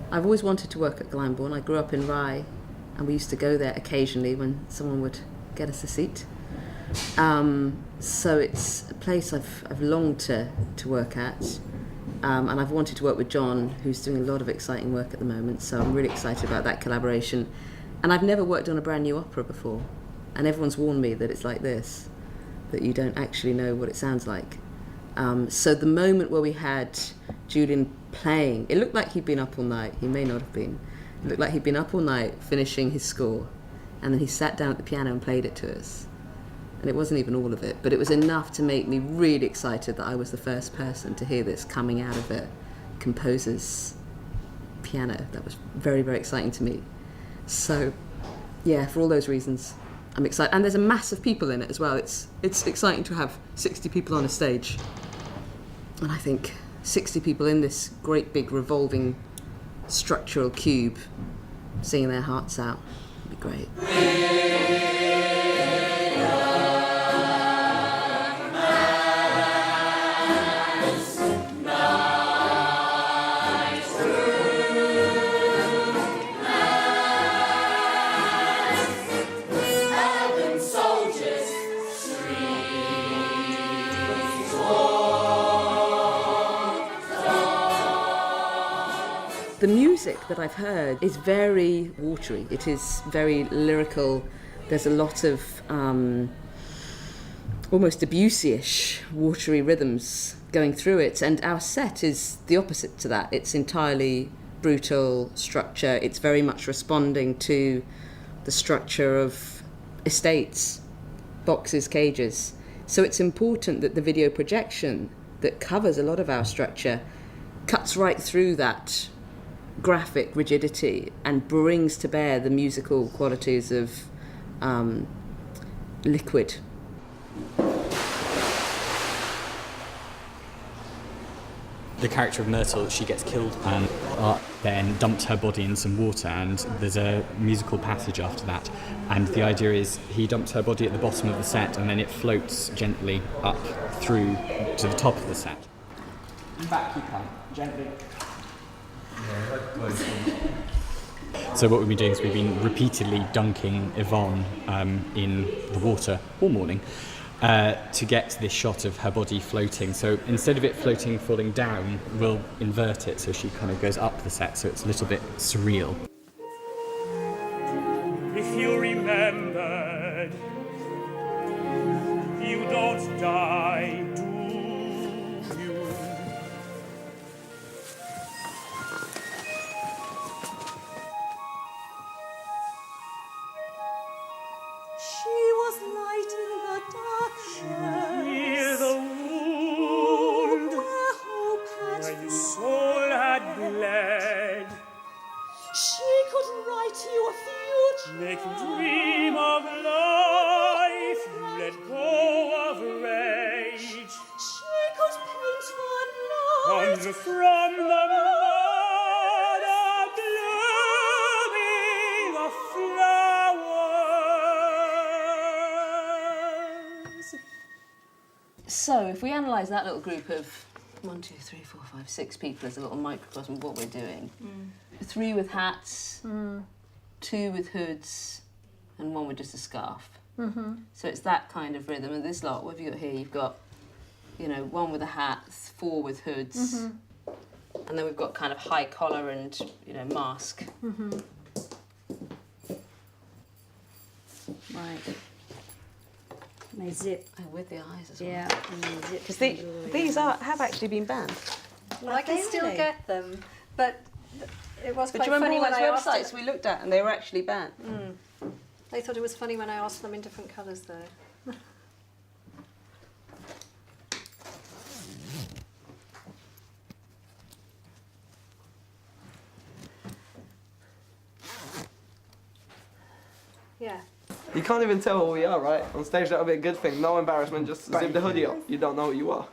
I've always wanted to work at Glyndebourne. I grew up in Rye, and we used to go there occasionally when someone would get us a seat. So it's a place I've longed to work at, and I've wanted to work with John, who's doing a lot of exciting work at the moment, so I'm really excited about that collaboration. And I've never worked on a brand new opera before, and everyone's warned me that it's like this, that you don't actually know what it sounds like. So the moment where we had Julian playing, it looked like he'd been up all night. He may not have been. It looked like he'd been up all night finishing his score, and then he sat down at the piano and played it to us. And it wasn't even all of it, but it was enough to make me really excited that I was the first person to hear this coming out of a composer's piano. That was very, very exciting to me. So, yeah, for all those reasons, I'm excited. And there's a mass of people in it as well. It's exciting to have 60 people on a stage. And I think 60 people in this great big revolving structural cube singing their hearts out would be great. The music that I've heard is very watery. It is very lyrical. There's a lot of almost Debussy-ish watery rhythms going through it. And our set is the opposite to that. It's entirely brutal structure. It's very much responding to the structure of estates, boxes, cages. So it's important that the video projection that covers a lot of our structure cuts right through that graphic rigidity and brings to bear the musical qualities of liquid. The character of Myrtle, she gets killed and then dumps her body in some water, and there's a musical passage after that, and the idea is he dumps her body at the bottom of the set and then it floats gently up through to the top of the set. Back you come, gently. So what we've been doing is we've been repeatedly dunking YVONNE in the water all morning to get this shot of her body floating. So instead of it floating, falling down, we'll invert it so she kind of goes up the set, so it's a little bit surreal. If you remembered, you don't die, do you? She was light in the darkness. Hear the wound Where hope had where your soul had bled. She could write you a future. Make you dream of life. You let go of rage. She could paint the night. Conjure from the mud a blooming of flowers. So if we analyse that little group of 1, 2, 3, 4, 5, 6 people as a little microcosm of what we're doing, 3 with hats, 2 with hoods, and 1 with just a scarf. So it's that kind of rhythm. And this lot, what have you got here? You've got, 1 with a hat, 4 with hoods, and then we've got kind of high collar and, mask. Right. And they zip. Oh, with the eyes as well. Yeah, and they zip. Because these have actually been banned. Well, I can still get them, but it was But quite do you remember funny all when those I asked websites them. we looked at and they were actually banned? They thought it was funny when I asked them in different colours, though. Yeah. You can't even tell who we are, right? On stage, that would be a good thing. No embarrassment, just zip the hoodie up. You don't know who you are.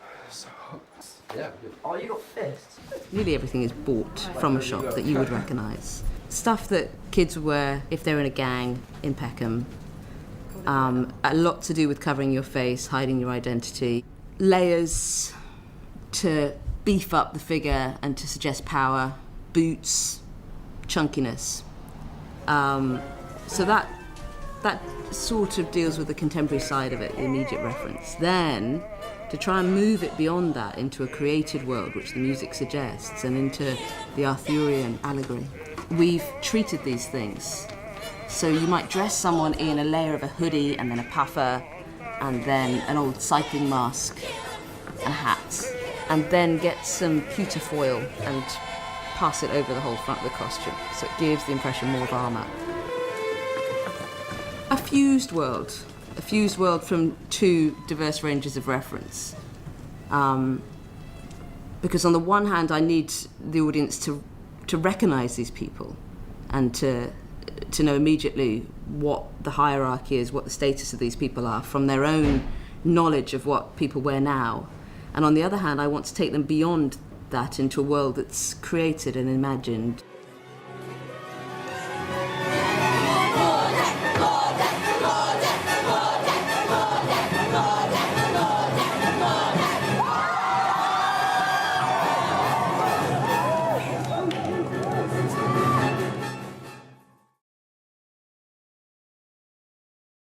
Yeah. Oh, you got fists. Nearly everything is bought from a shop that you would recognise. Stuff that kids would wear if they're in a gang in Peckham. A lot to do with covering your face, hiding your identity. Layers to beef up the figure and to suggest power. Boots, chunkiness. So that sort of deals with the contemporary side of it, the immediate reference. Then, to try and move it beyond that into a created world, which the music suggests, and into the Arthurian allegory, we've treated these things. So you might dress someone in a layer of a hoodie and then a puffer and then an old cycling mask and a hat, and then get some pewter foil and pass it over the whole front of the costume, so it gives the impression more of armour. A fused world from two diverse ranges of reference. Because on the one hand, I need the audience to recognise these people and to know immediately what the hierarchy is, what the status of these people are, from their own knowledge of what people wear now. And on the other hand, I want to take them beyond that into a world that's created and imagined.